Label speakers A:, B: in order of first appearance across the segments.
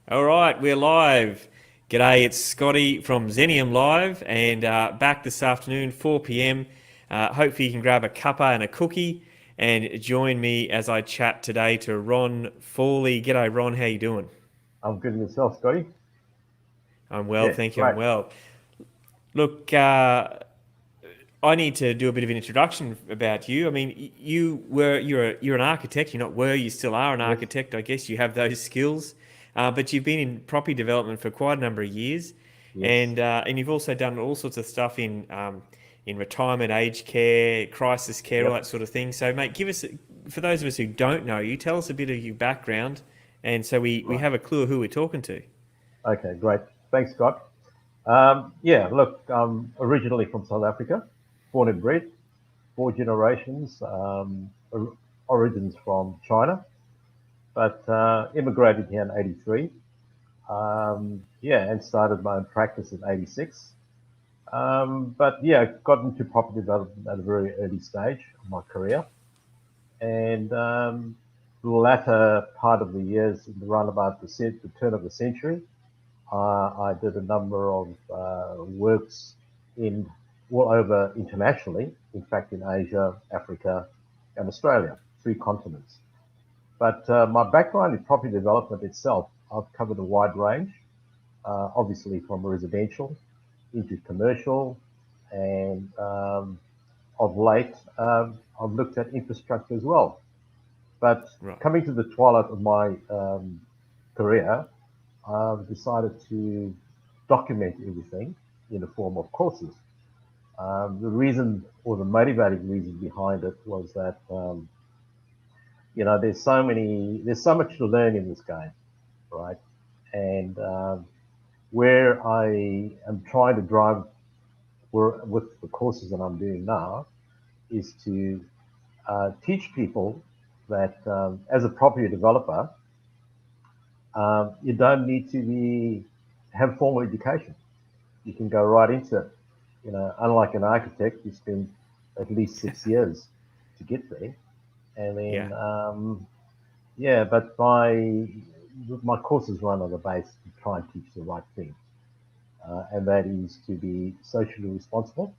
A: All right, we're live. G'day, it's Scotty from Zenium Live and back this afternoon, 4 p.m. Hopefully you can grab a cuppa and a cookie and join me as I chat today to Ron Forlee. G'day, Ron. How you doing?
B: I'm good in yourself, Scotty.
A: I'm well,
B: Yeah,
A: thank you. I'm
B: great.
A: well. Look, I need to do a bit of an introduction about you. I mean, you're an architect. You're not were you still are an
B: Yes,
A: architect. I guess you have those skills, but you've been in property development for quite a number of years,
B: yes.
A: and you've also done all sorts of stuff in retirement, aged care, crisis care, all
B: Yep.
A: that sort of thing. So, mate, give us for those of us who don't know you, tell us a bit of your background, and so we
B: Right.
A: have a clue of who we're talking to.
B: Okay, great. Thanks, Scott. Yeah, look, I'm originally from South Africa, born and bred, four generations, origins from China, but immigrated here in 83. Yeah, and started my own practice in 86. But yeah, got into property development at a very early stage of my career. And the latter part of the years, around about the turn of the century, I did a number of works in all over internationally, in fact, in Asia, Africa, and Australia, three continents. But my background in property development itself, I've covered a wide range, obviously from residential into commercial, and of late, I've looked at infrastructure as well. But
A: Right.
B: coming to the twilight of my career, I've decided to document everything in the form of courses. The reason or the motivating reason behind it was that there's so much to learn in this game, right? And where I am trying to drive with the courses that I'm doing now is to teach people that as a property developer, you don't need to have formal education. You can go right into it. Unlike an architect, you spend at least 6 years to get there, and
A: Yeah.
B: then yeah. But my courses run on the base to try and teach the right thing, and that is to be socially responsible.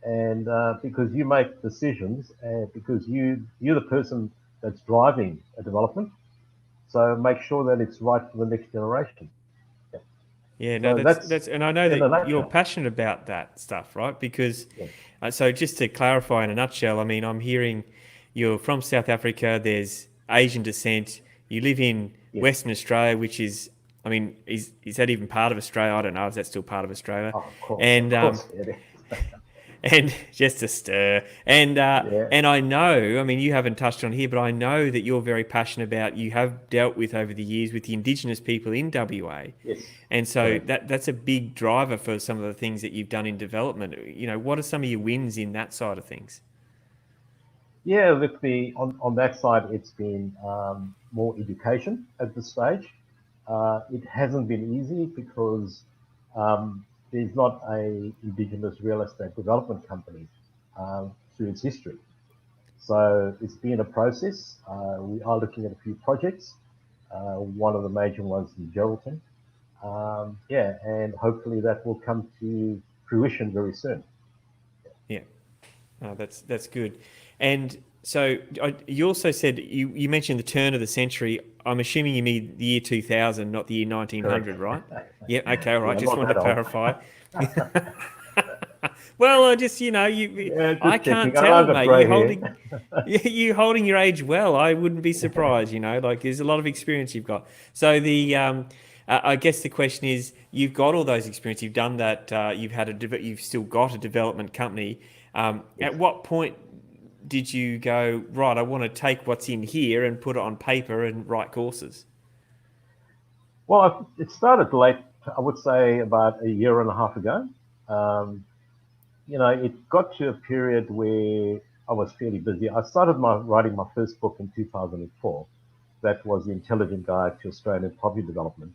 B: And because you make decisions, and because you're the person that's driving a development, so make sure that it's right for the next generation. Yeah.
A: Yeah, no,
B: So that's
A: and I know
B: in a
A: that you're
B: nutshell.
A: passionate about that stuff, right? Because,
B: Yeah.
A: so just to clarify in a nutshell, I mean, I'm hearing you're from South Africa, there's Asian descent, you live in
B: Yes.
A: Western Australia, which is, I mean, is that even part of Australia? I don't know if that's still part of Australia.
B: Oh, of
A: And
B: course it is.
A: and just a stir.
B: Yeah.
A: And I know, I mean, you haven't touched on here, but I know that you're very passionate about. You have dealt with over the years with the Indigenous people in WA,
B: Yes.
A: and so
B: Correct.
A: that's a big driver for some of the things that you've done in development. You know, what are some of your wins in that side of things?
B: Yeah. With the on that side, it's been more education at this stage. It hasn't been easy because there's not a Indigenous real estate development company through its history. So it's been a process. We are looking at a few projects. One of the major ones in Geraldton. Yeah, and hopefully that will come to fruition very soon.
A: Yeah. Oh, that's good. And so you also said you mentioned the turn of the century. I'm assuming you mean the year 2000, not the year
B: Correct.
A: 1900, right? Yeah. Okay. All right.
B: Yeah,
A: Just
B: not
A: wanted
B: that
A: to
B: old.
A: clarify. Well, I just
B: Yeah,
A: I
B: just
A: can't
B: checking. I've
A: tell,
B: got
A: mate.
B: grey hair.
A: You holding your age well. I wouldn't be surprised. Like there's a lot of experience you've got. So I guess the question is, you've got all those experience. You've done that. You've still got a development company.
B: Yes.
A: At what point did you go right? I want to take what's in here and put it on paper and write courses.
B: Well, it started late, I would say about a year and a half ago. Um, it got to a period where I was fairly busy. I started writing my first book in 2004. That was The Intelligent Guide to Australian Property Development.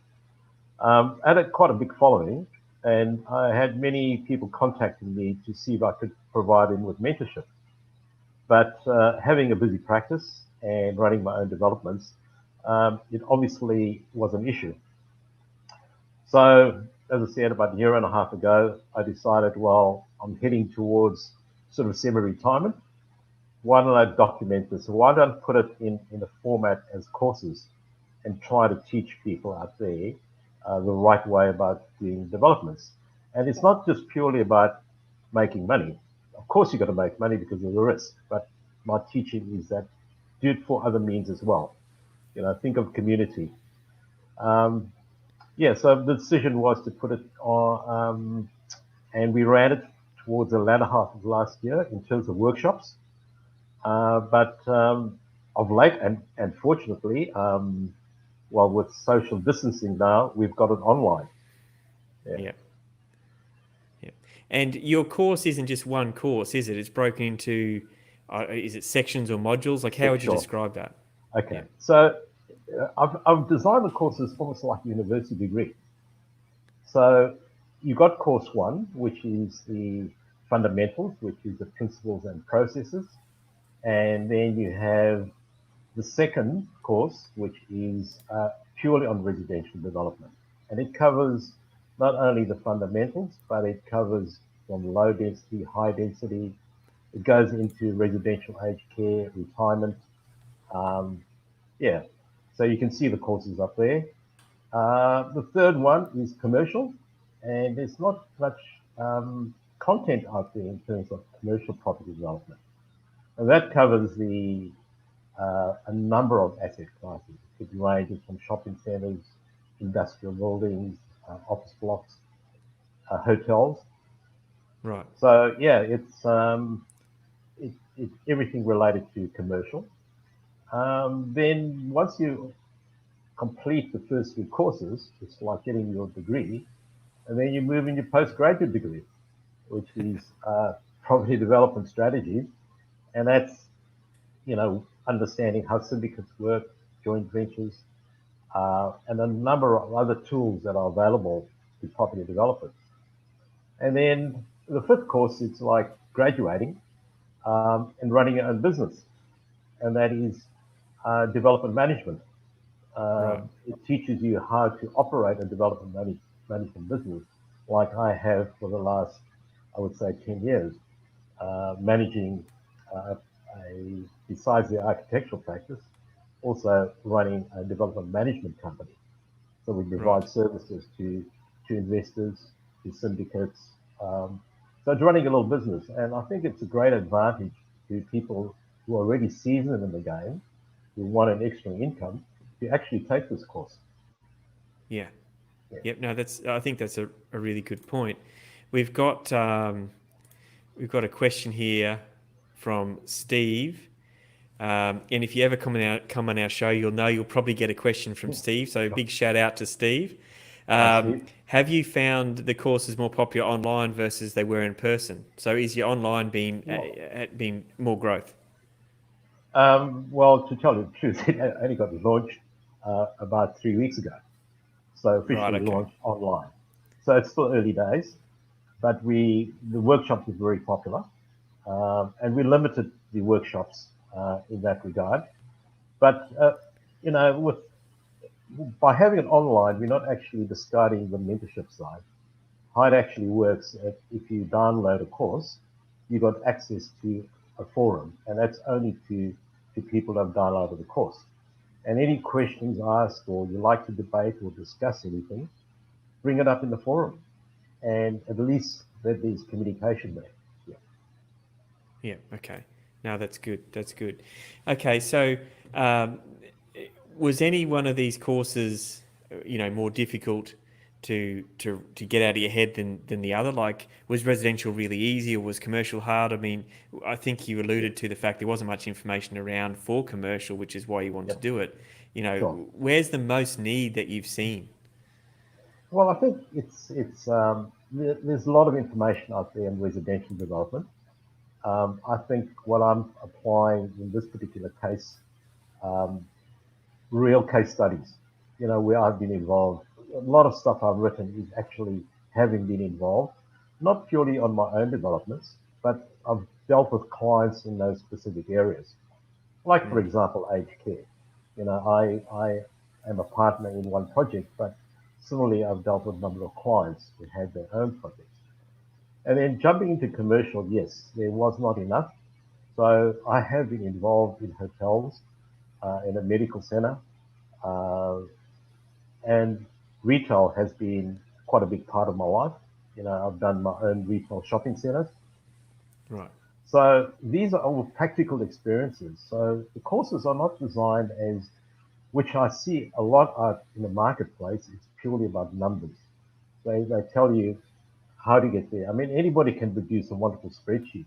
B: I had quite a big following, and I had many people contacting me to see if I could provide them with mentorship. But having a busy practice and running my own developments, it obviously was an issue. So, as I said, about a year and a half ago, I decided, well, I'm heading towards sort of semi-retirement. Why don't I document this? Why don't I put it in a format as courses and try to teach people out there the right way about doing developments? And it's not just purely about making money. Of course, you've got to make money because of the risk, but my teaching is that do it for other means as well. Think of community. Um, yeah, so the decision was to put it on, and we ran it towards the latter half of last year in terms of workshops. But of late, and fortunately, well, with social distancing now, we've got it online.
A: Yeah. Yeah. And your course isn't just one course, is it? It's broken into, is it sections or modules? Like, how would you
B: Sure.
A: describe that?
B: Okay.
A: Yeah.
B: So I've designed the courses almost like a university degree. So you've got course one, which is the fundamentals, which is the principles and processes. And then you have the second course, which is purely on residential development. And it covers not only the fundamentals, but it covers from low density, high density. It goes into residential aged care, retirement. Um, yeah, so you can see the courses up there. The third one is commercial, and there's not much content out there in terms of commercial property development. And that covers a number of asset classes. It ranges from shopping centres, industrial buildings, office blocks, hotels.
A: Right.
B: So yeah, it's everything related to commercial. Then once you complete the first three courses, it's like getting your degree, and then you move in your postgraduate degree, which is property development strategies, and that's understanding how syndicates work, joint ventures, and a number of other tools that are available to property developers. And then the fifth course, it's like graduating and running your own business, and that is development management.
A: Right.
B: It teaches you how to operate a management business, like I have for the last, I would say, 10 years, managing uh, besides the architectural practice, also running a development management company. So we
A: Right.
B: provide services to investors, to syndicates. So it's running a little business, and I think it's a great advantage to people who are already seasoned in the game, who want an extra income, to actually take this course.
A: Yeah.
B: Yeah.
A: Yep. No, I think that's a really good point. We've got, we've got a question here from Steve. And if you ever come on our show, you'll know you'll probably get a question from Steve. So big shout out to Steve.
B: Hi, Steve.
A: Have you found the courses more popular online versus they were in person? So is your online been more growth?
B: Well, to tell you the truth, it only got launched about 3 weeks ago. So
A: Right.
B: officially
A: Okay.
B: launched online. So it's still early days, but the workshop is very popular, and we limited the workshops in that regard. But with by having it online, we're not actually discarding the mentorship side. How it actually works, if you download a course, you got access to a forum, and that's only to people that have downloaded the course. And any questions asked, or you like to debate or discuss anything, bring it up in the forum, and at least there's communication there. Yeah.
A: Yeah. Okay. No, that's good. That's good. Okay. So, um, was any one of these courses, more difficult to get out of your head than the other? Like, was residential really easy or was commercial hard? I mean, I think you alluded to the fact there wasn't much information around for commercial, which is why you wanted to
B: Yep.
A: do it.
B: Sure.
A: Where's the most need that you've seen?
B: Well, I think there's a lot of information out there in residential development. I think what I'm applying in this particular case, um, real case studies, where I've been involved. A lot of stuff I've written is actually having been involved, not purely on my own developments, but I've dealt with clients in those specific areas. Like, for
A: Mm.
B: example, aged care. I am a partner in one project, but Similarly, I've dealt with a number of clients who had their own projects. And then jumping into commercial, yes, there was not enough. So I have been involved in hotels, in a medical center, uh, and retail has been quite a big part of my life. I've done my own retail shopping centers.
A: Right.
B: So these are all practical experiences. So the courses are not designed as, which I see a lot of in the marketplace, it's purely about numbers. They tell you how to get there. I mean, anybody can produce a wonderful spreadsheet.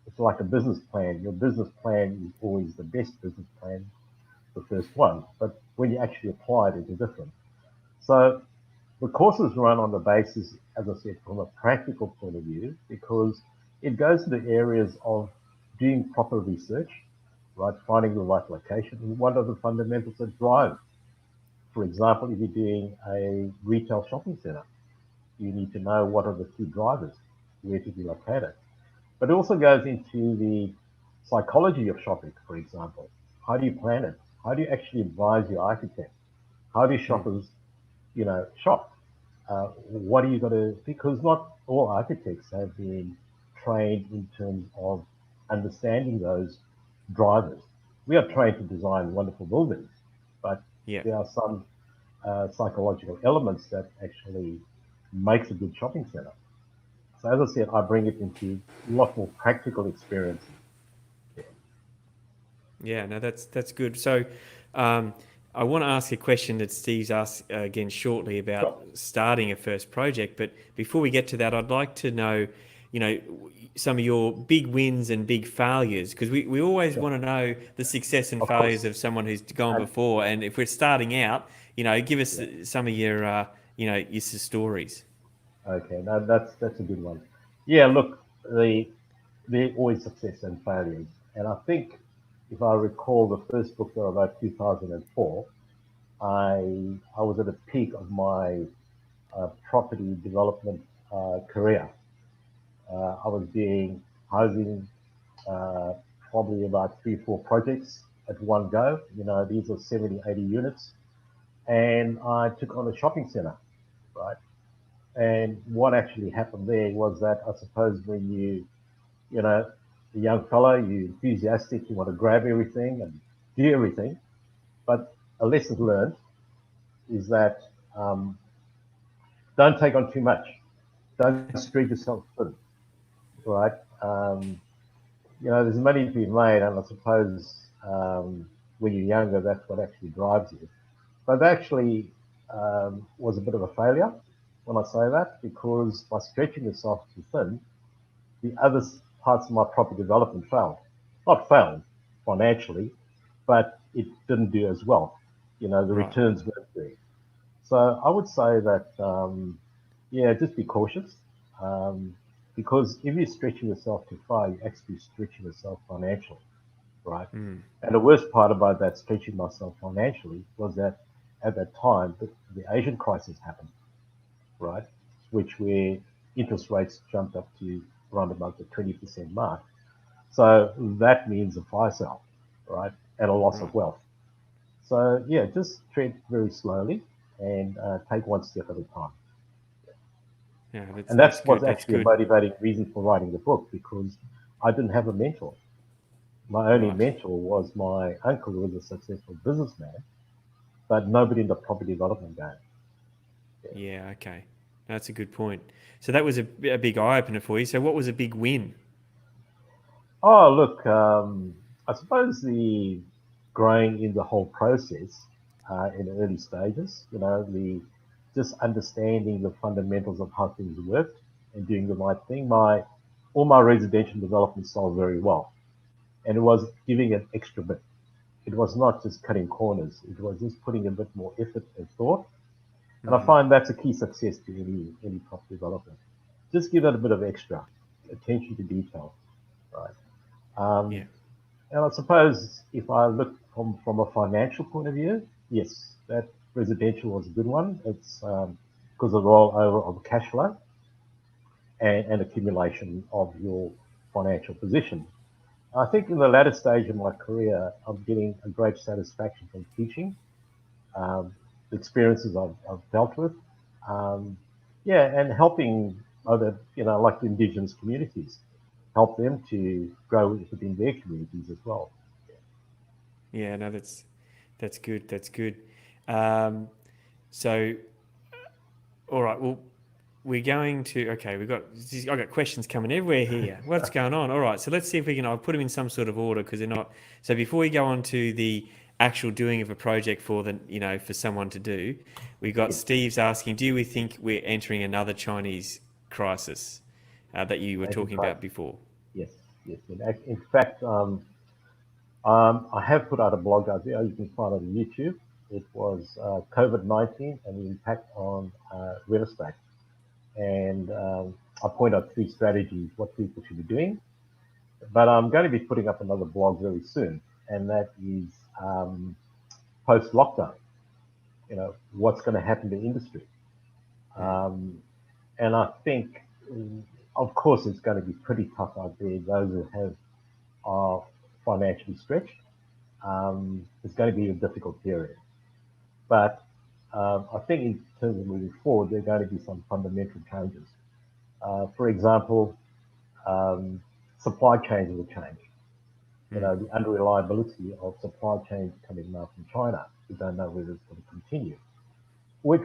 B: It's like a business plan. Your business plan is always the best business plan, the first one. But when you actually apply it, it's different. So the courses run on the basis, as I said, from a practical point of view, because it goes to the areas of doing proper research, right? Finding the right location. And what are the fundamentals that drive? For example, if you're doing a retail shopping center, you need to know what are the key drivers, where to be located. But it also goes into the psychology of shopping, for example. How do you plan it? How do you actually advise your architect? How do
A: Mm.
B: shoppers, shop? What are you got to? Because not all architects have been trained in terms of understanding those drivers. We are trained to design wonderful buildings, but
A: Yeah.
B: there are some psychological elements that actually makes a good shopping center. So as I said, I bring it into a lot more practical experiences. Yeah.
A: Yeah, no, that's good. So, um, I want to ask a question that Steve's asked again shortly about
B: Sure.
A: starting a first project. But before we get to that, I'd like to know, some of your big wins and big failures, because we always
B: Sure.
A: want to know the success and
B: Of
A: failures
B: course.
A: of someone who's gone
B: And
A: before. And if we're starting out, give us
B: yeah.
A: some of your stories.
B: Okay. Now that's a good one. Yeah. Look, there always success and failures, and I think if I recall the first book that I wrote, 2004, I was at the peak of my property development career. I was doing housing, uh, probably about 3 or 4 projects at one go. These are 70, 80 units. And I took on a shopping center, right? And what actually happened there was that I suppose when you know, a young fellow, you're enthusiastic, you want to grab everything and do everything. But a lesson learned is that don't take on too much. Don't stretch yourself thin, right? Um, there's money to be made, and I suppose when you're younger, that's what actually drives you. But that actually was a bit of a failure when I say that, because by stretching yourself too thin, the other parts of my property development failed. Not failed financially, but it didn't do as well. The
A: Right.
B: returns weren't there. So I would say that, yeah, just be cautious. Um, because if you're stretching yourself too far, you're actually stretching yourself financially, right?
A: Mm.
B: And the worst part about that stretching myself financially was that at that time, the Asian crisis happened, right? Which where interest rates jumped up to around about the 20% mark. So that means a fire sale, right? And a loss
A: Right.
B: of wealth. So yeah, just tread very slowly and take one step at a time.
A: Yeah, that's
B: And
A: that's
B: that's what's
A: good. That's
B: actually a
A: good.
B: motivating reason for writing the book, because I didn't have a mentor. My only
A: Right.
B: mentor was my uncle, who was a successful businessman, but nobody in the property development game. Yeah.
A: Yeah. Okay. That's a good point. So that was a big eye opener for you. So what was a big win?
B: Oh, look, I suppose the growing in the whole process in the early stages, the just understanding the fundamentals of how things worked and doing the right thing. All my residential developments sold very well, and it was giving an extra bit. It was not just cutting corners. It was just putting a bit more effort and thought. And I
A: Hmm.
B: find that's a key success to any property development. Just give that a bit of extra attention to detail, right?
A: Yeah.
B: Um, and I suppose if I look from a financial point of view, yes, that residential was a good one. It's because of the rollover of cash flow and accumulation of your financial position. I think in the latter stage of my career, I'm getting a great satisfaction from teaching, the experiences I've dealt with. And helping other, like the Indigenous communities, help them to grow within their communities as well.
A: Yeah, no, that's good. That's good. Um, so, all right. Well, we're going to. Okay, I've got questions coming everywhere here. What's going on? All right. So let's see if we can. I'll put them in some sort of order because they're not. So before we go on to the actual doing of a project for for someone to do, we got
B: Yes.
A: Steve's asking, do we think we're entering another Chinese crisis that you were talking about before?
B: Yes, yes. In fact, I have put out a blog out there. You can find it on YouTube. It was COVID-19 and the impact on real estate. And I point out three strategies, what people should be doing. But I'm going to be putting up another blog very soon, and that is post-lockdown. What's going to happen to industry. And I think, of course, it's going to be pretty tough out there. Those who are financially stretched, it's going to be a difficult period. But I think in terms of moving forward, there are going to be some fundamental changes. For example, supply chains will change. The unreliability of supply chains coming now from China. We don't know whether it's going to continue, which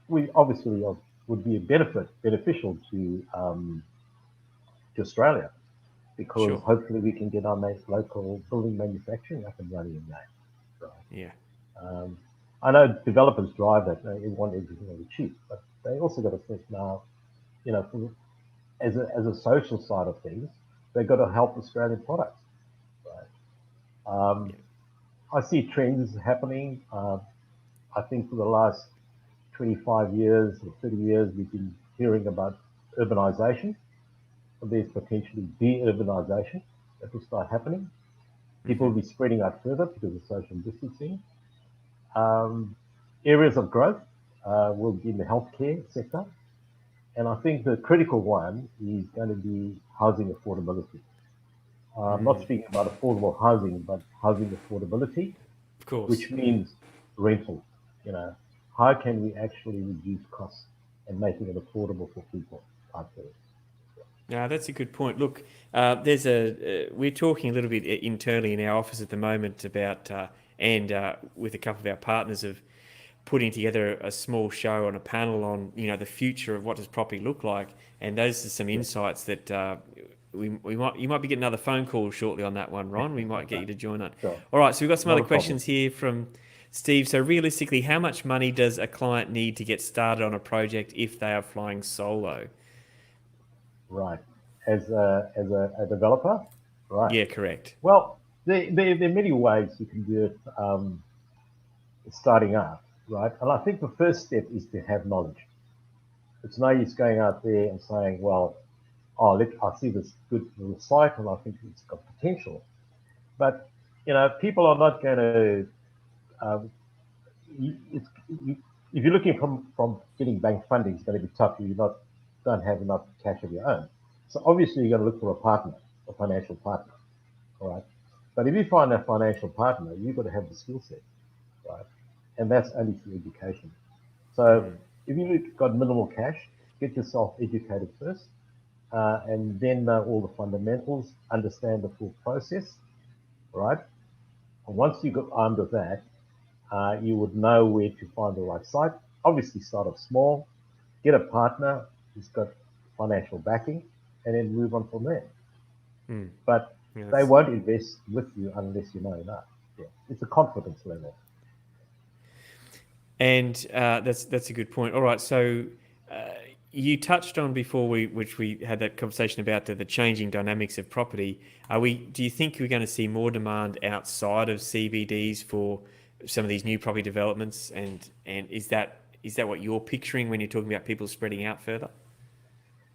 B: we obviously would be beneficial to Australia, because
A: Sure.
B: hopefully we can get our local building manufacturing up and running again. Right.
A: Yeah.
B: I know developers drive that; they want everything really cheap, but they also got to think now, as a social side of things, they've got to help Australian products. Right? I see trends happening. I think for the last 25 years or 30 years, we've been hearing about urbanization. There's potentially de-urbanization that will start happening. People will be spreading out further because of social distancing. Areas of growth will be in the healthcare sector. And I think the critical one is going to be housing affordability. I'm not speaking about affordable housing, but housing affordability,
A: Of course.
B: which means rental. How can we actually reduce costs and making it affordable for people out there?
A: No, that's a good point. Look, we're talking a little bit internally in our office at the moment about, and with a couple of our partners, of putting together a small show on a panel on, the future of what does property look like. And those are some insights that you might be getting another phone call shortly on that one, Ron. We might get you to join on.
B: Sure.
A: All right, so we've got some
B: Not
A: other
B: a problem.
A: questions here from Steve. So realistically, how much money does a client need to get started on a project if they are flying solo?
B: Right. As a developer, right?
A: Yeah, correct.
B: Well, there are many ways you can do it starting out, right? And I think the first step is to have knowledge. It's no use going out there and saying, well, I see this good little site and I think it's got potential. But, people are not going to, if you're looking from getting bank funding, it's going to be tough if you don't have enough cash of your own. So obviously you're going to look for a partner, a financial partner, all right? But if you find a financial partner, you've got to have the skill set, right? And that's only through education. So if you've got minimal cash, get yourself educated first, and then know all the fundamentals, understand the full process, right? And once you got armed with that, you would know where to find the right site. Obviously, start off small, get a partner who's got financial backing, and then move on from there. But they won't invest with you unless you know enough. Yeah. It's a confidence level.
A: And that's a good point. All right, so you touched on before which we had that conversation about the changing dynamics of property. Do you think we're going to see more demand outside of CBDs for some of these new property developments? And is that what you're picturing when you're talking about people spreading out further?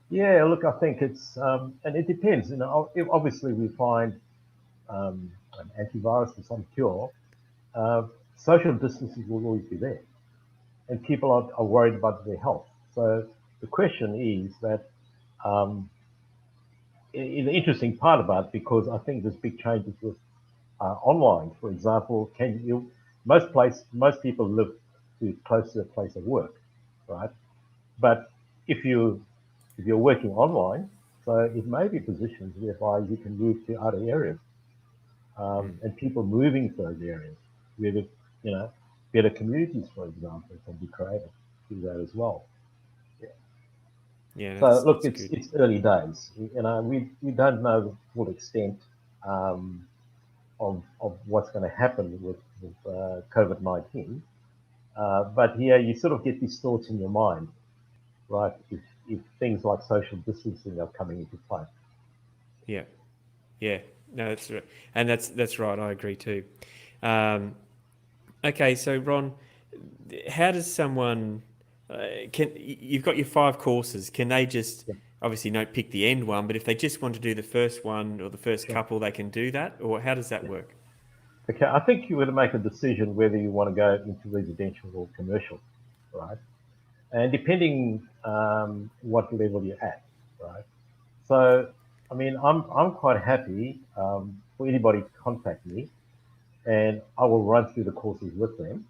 B: Yeah, look, I think it's and it depends. Obviously we find an antivirus and some cure. Social distancing will always be there, and people are worried about their health. So the question is that the interesting part about it, because I think there's big changes with online. For example, most people live close to a place of work, right? But if you're working online, so it may be positions whereby you can move to other areas, and people moving to those areas where the, you know, better communities, for example, can be created through that as well. Yeah.
A: Yeah,
B: So look,
A: that's good.
B: it's early days. You know, we don't know the full extent um, of what's going to happen with COVID-19. But here you sort of get these thoughts in your mind, right? If things like social distancing are coming into play.
A: Yeah, yeah. No, that's right, and that's right. I agree too. Um, okay, so Ron, how does someone can you've got your 5 courses? Can they just
B: Yeah,
A: obviously not pick the end one, but if they just want to do the first one or the first
B: sure.
A: couple, they can do that, or how does that
B: Yeah.
A: work?
B: Okay, I think you're going to make a decision whether you want to go into residential or commercial, right? And depending what level you're at, right? So, I mean, I'm quite happy for anybody to contact me, and I will run through the courses with them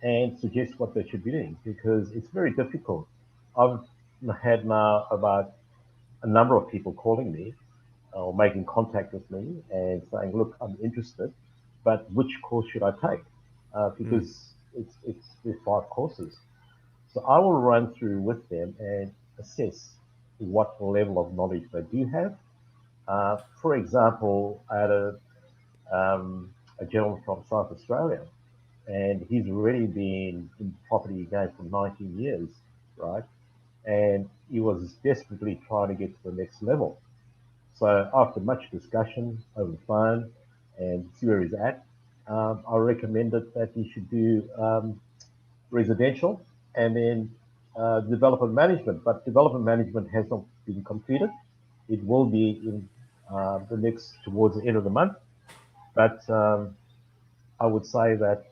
B: and suggest what they should be doing because it's very difficult. I've had now about a number of people calling me or making contact with me and saying, "Look, I'm interested, but which course should I take?"
A: Mm,
B: Because it's there's 5 courses. So I will run through with them and assess what level of knowledge they do have. For example, I had a gentleman from South Australia, and he's already been in property again for 19 years, right? And he was desperately trying to get to the next level. So after much discussion over the phone and see where he's at, I recommended that he should do residential and then development management. But development management has not been completed. It will be in the next towards the end of the month. But I would say that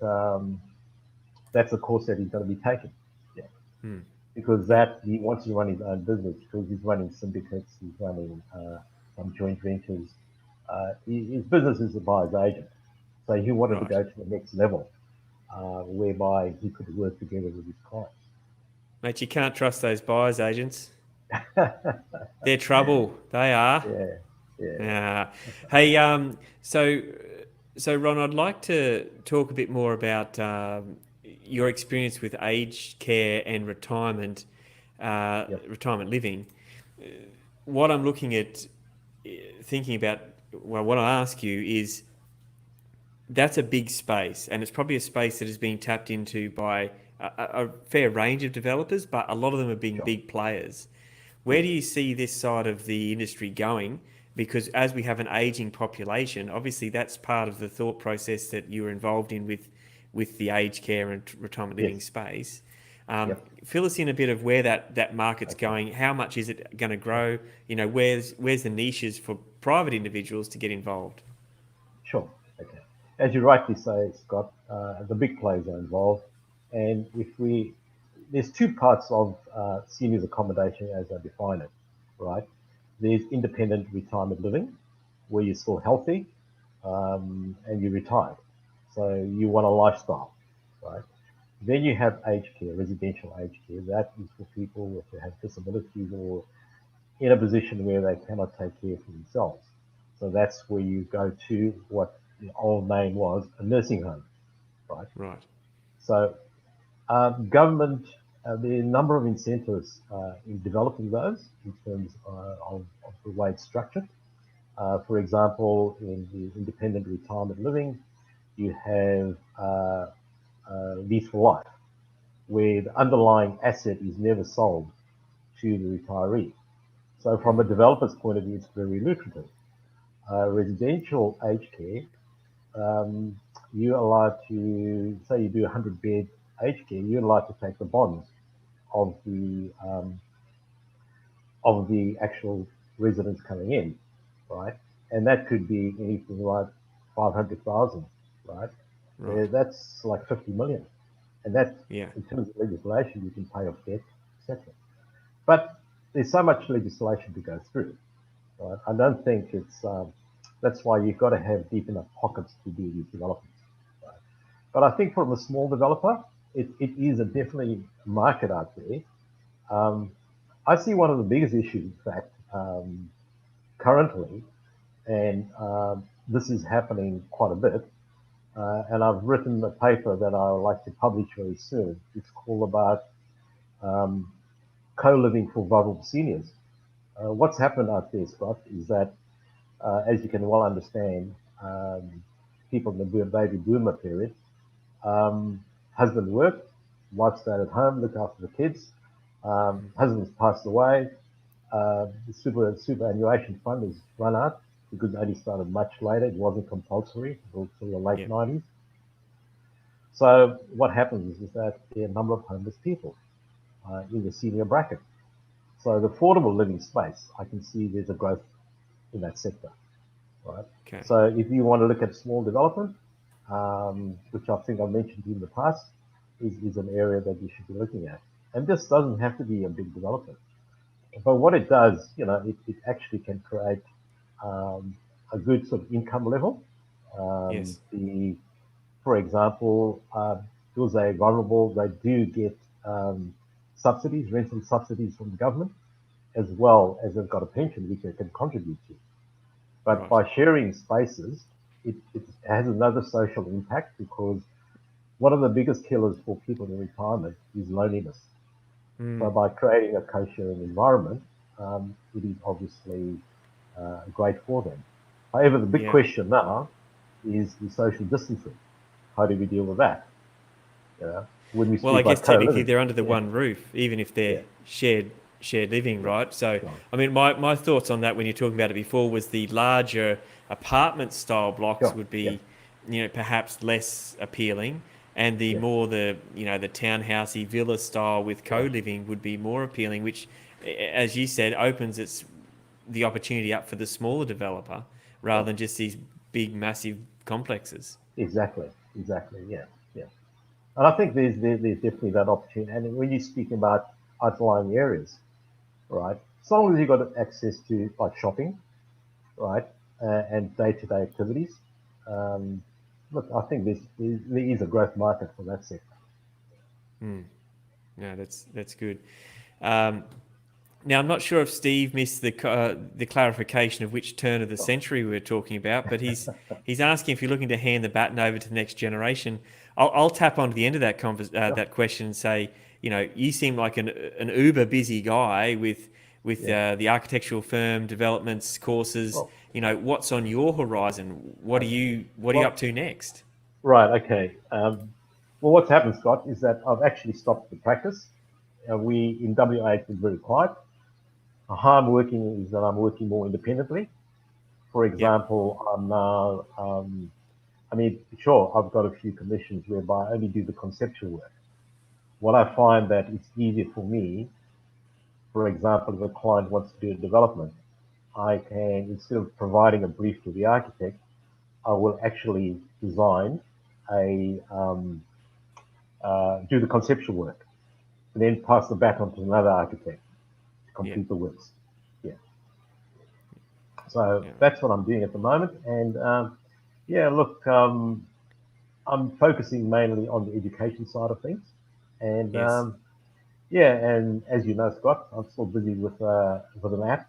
B: that's a course that he's going to be taking. Yeah.
A: mm,
B: Because
A: yeah,
B: that he wants to run his own business because he's running syndicates, he's running some joint ventures. His business is a buyer's agent, so he wanted to
A: right.
B: go to the next level, whereby he could work together with his clients.
A: Mate, you can't trust those buyers agents. They're trouble. They are.
B: Yeah, yeah,
A: Yeah. Hey, so Ron, I'd like to talk a bit more about your experience with aged care and
B: yep,
A: retirement living. What I'm looking at, thinking about, well, what I ask you is that's a big space, and it's probably a space that is being tapped into by a fair range of developers, but a lot of them are being
B: sure,
A: big players. Where
B: yes,
A: do you see this side of the industry going? Because as we have an aging population, obviously that's part of the thought process that you're involved in with the aged care and retirement living
B: yes,
A: space.
B: yep,
A: Fill us in a bit of where that market's
B: okay,
A: going. How much is it going to
B: sure,
A: grow? You know, where's the niches for private individuals to get involved?
B: sure, okay. As you rightly say, Scott, the big players are involved, and if we there's 2 parts of seniors accommodation as I define it, right? There's independent retirement living, where you're still healthy and you're retired. So you want a lifestyle, right? Then you have aged care, residential aged care. That is for people who have disabilities or in a position where they cannot take care for themselves. So that's where you go to what the old name was, a nursing home, right?
A: Right.
B: So government, there are a number of incentives in developing those in terms of the way it's structured. For example, in the independent retirement living, you have lease for life, where the underlying asset is never sold to the retiree. So, from a
A: Mm.
B: developer's point of view, it's very lucrative. Residential aged care, um, you're allowed to say you do 100-bed aged care, you're allowed to take the bonds of the actual residents coming in, right? And that could be anything like 500,000, right?
A: Right.
B: That's like 50 million, and that
A: Yeah.
B: in terms of legislation, you can pay off debt, etc. But there's so much legislation to go through, right? I don't think it's that's why you've got to have deep enough pockets to do these developments. Right? But I think from a small developer, it is a definitely market out there I see one of the biggest issues, in fact, currently, and this is happening quite a bit. And I've written a paper that I would like to publish very soon. It's called about um, co-living for vulnerable seniors. What's happened out there, Scott, is that, as you can well understand, people in the baby boomer period, husband worked, wife stayed at home, looked after the kids, husband's passed away, the superannuation fund has run out because it only started much later. It wasn't compulsory until the late 90s. So what happens is that there are a number of homeless people in the senior bracket. So the affordable living space, I can see there's a growth in that sector, right?
A: Okay.
B: So if you want to look at small development, which I think I mentioned in the past, is an area that you should be looking at. And this doesn't have to be a big development. But what it does, it actually can create a good sort of income level.
A: Yes.
B: For example, those are vulnerable, they do get subsidies, rental subsidies from the government, as well as they've got a pension which they can contribute to. But
A: Right.
B: by sharing spaces, it has another social impact because one of the biggest killers for people in retirement is loneliness. So by creating a co-sharing environment, it is obviously great for them. However, the big
A: Yeah.
B: question now is the social distancing. How do we deal with that? When we
A: Well,
B: speak
A: I guess
B: about
A: technically
B: co-living.
A: they're under the
B: Yeah,
A: one roof, even if they're
B: yeah,
A: shared living,
B: sure,
A: right? So,
B: sure.
A: I mean, my thoughts on that when you're talking about it before was the larger apartment style blocks
B: Sure,
A: would
B: yeah,
A: be, perhaps less appealing, and the
B: yeah,
A: more the townhousey villa style with
B: yeah.
A: co-living would be more appealing, which, as you said, opens the opportunity up for the smaller developer rather
B: Sure.
A: than just these big massive complexes.
B: Exactly, exactly, yeah, yeah. And I think there's definitely that opportunity. And when you speak about outlying areas, right, as long as you've got access to like shopping, right, and day-to-day activities, um, look, I think there is a growth market for that sector.
A: No, that's good. Um, Now, I'm not sure if Steve missed the clarification of which turn of the
B: Sure.
A: century we were talking about, but he's asking if you're looking to hand the baton over to the next generation. I'll tap onto the end of
B: Sure.
A: that question and say, you seem like an uber busy guy with
B: Yeah.
A: the architectural firm developments courses.
B: Well,
A: What's on your horizon? What are
B: okay.
A: you up
B: Well,
A: to next?
B: right. Okay. Well, what's happened, Scott, is that I've actually stopped the practice. We in WA have been very quiet. How I'm working is that I'm working more independently. For
A: Yep.
B: example, I'm now, I mean, sure, I've got a few commissions whereby I only do the conceptual work. What I find that it's easier for me, for example, if a client wants to do a development, I can, instead of providing a brief to the architect, I will actually design do the conceptual work, and then pass the baton to another architect to
A: Yep.
B: complete the works. Yeah. So
A: Yeah.
B: that's what I'm doing at the moment. And yeah, look, I'm focusing mainly on the education side of things. And
A: Yes.
B: yeah, and as you know, Scott, I'm still busy with an app,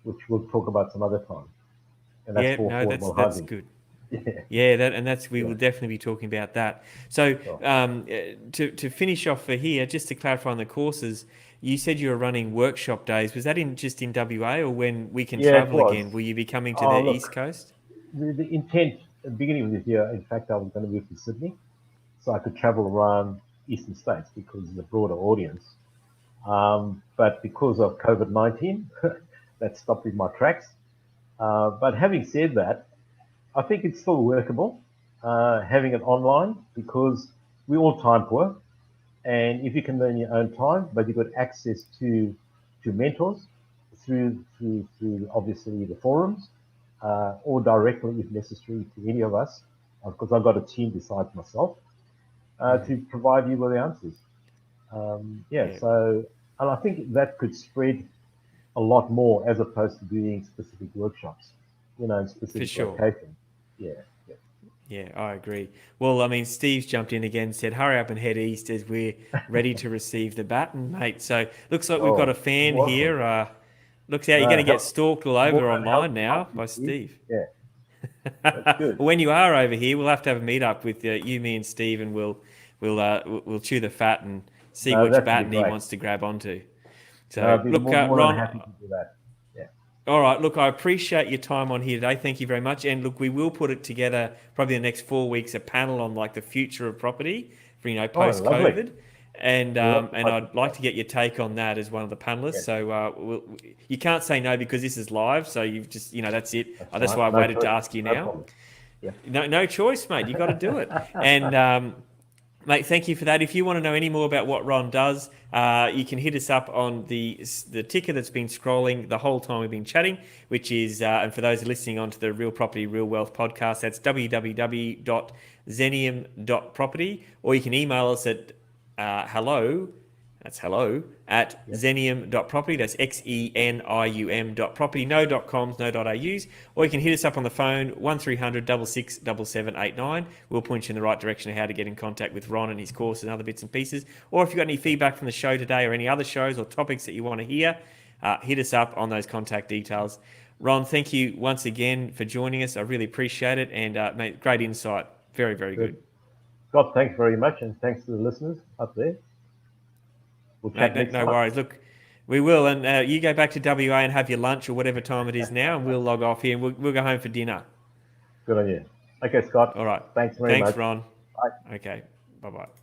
B: which we'll talk about some other time. And that's
A: Yeah.
B: for
A: No, that's
B: affordable
A: that's
B: housing.
A: good.
B: Yeah,
A: Yeah, that's we
B: yeah,
A: will definitely be talking about that. So,
B: sure.
A: to finish off for here, just to clarify on the courses, you said you were running workshop days. Was that in just in WA, or when we can
B: Yeah, it
A: travel
B: was.
A: again? Will you be coming to
B: Oh,
A: the East
B: look,
A: Coast?
B: the intent at the beginning of this year, in fact, I was going to move to Sydney so I could travel around eastern states because it's a broader audience. But because of COVID-19, that stopped in my tracks. But having said that, I think it's still workable having it online because we're all time poor. And if you can learn your own time, but you've got access to mentors through obviously the forums or directly if necessary to any of us, because I've got a team besides myself to provide you with the answers. Yeah,
A: Yeah,
B: so and I think that could spread a lot more as opposed to doing specific workshops, in
A: for
B: specific
A: sure.
B: locations. Yeah, yeah,
A: Yeah, I agree. Well, I mean, Steve's jumped in again, said, hurry up and head east as we're ready to receive the baton, mate. So looks like we've got
B: Oh,
A: a fan
B: welcome.
A: here. Looks out, you're going to get
B: Help,
A: stalked all
B: more
A: over
B: than
A: online now
B: help you,
A: by
B: Steve.
A: Steve.
B: Yeah, that's
A: Well,
B: good.
A: when you are over here, we'll have to have a meet up with you, me, and Steve, and we'll chew the fat and see
B: No,
A: which
B: that would be
A: baton he
B: great.
A: wants to grab onto.
B: No,
A: So
B: I'd be
A: look,
B: more than happy
A: Ron.
B: to do that. Yeah.
A: All right, look, I appreciate your time on here today. Thank you very much. And look, we will put it together probably the next 4 weeks, a panel on like the future of property for
B: Oh,
A: post
B: lovely.
A: COVID, and
B: Love
A: I'd like to get your take on that as one of the panelists.
B: Yeah,
A: So you can't say no because this is live. So you've just that's it.
B: that's
A: That's
B: fine.
A: why I
B: No
A: waited to
B: choice.
A: ask you
B: No
A: now.
B: problem. Yeah.
A: No choice, mate. You got to do it. And mate, thank you for that. If you want to know any more about what Ron does, you can hit us up on the ticker that's been scrolling the whole time we've been chatting, which is, and for those listening onto the Real Property, Real Wealth podcast, that's www.zenium.property, or you can email us at hello at zenium.property. That's xenium.property. No .coms, no .aus. Or you can hit us up on the phone, 1300 66 7789. We'll point you in the right direction of how to get in contact with Ron and his course and other bits and pieces. Or if you've got any feedback from the show today or any other shows or topics that you want to hear, hit us up on those contact details. Ron, thank you once again for joining us. I really appreciate it. And mate, great insight. Very, very good.
B: Scott, thanks very much. And thanks to the listeners up there. We'll chat next
A: No
B: time.
A: worries. Look, we will. And you go back to WA and have your lunch or whatever time it is now, and we'll log off here and we'll go home for dinner.
B: Good on you. Okay, Scott.
A: All right.
B: Thanks very much.
A: Thanks, Ron.
B: Bye.
A: Okay. Bye-bye.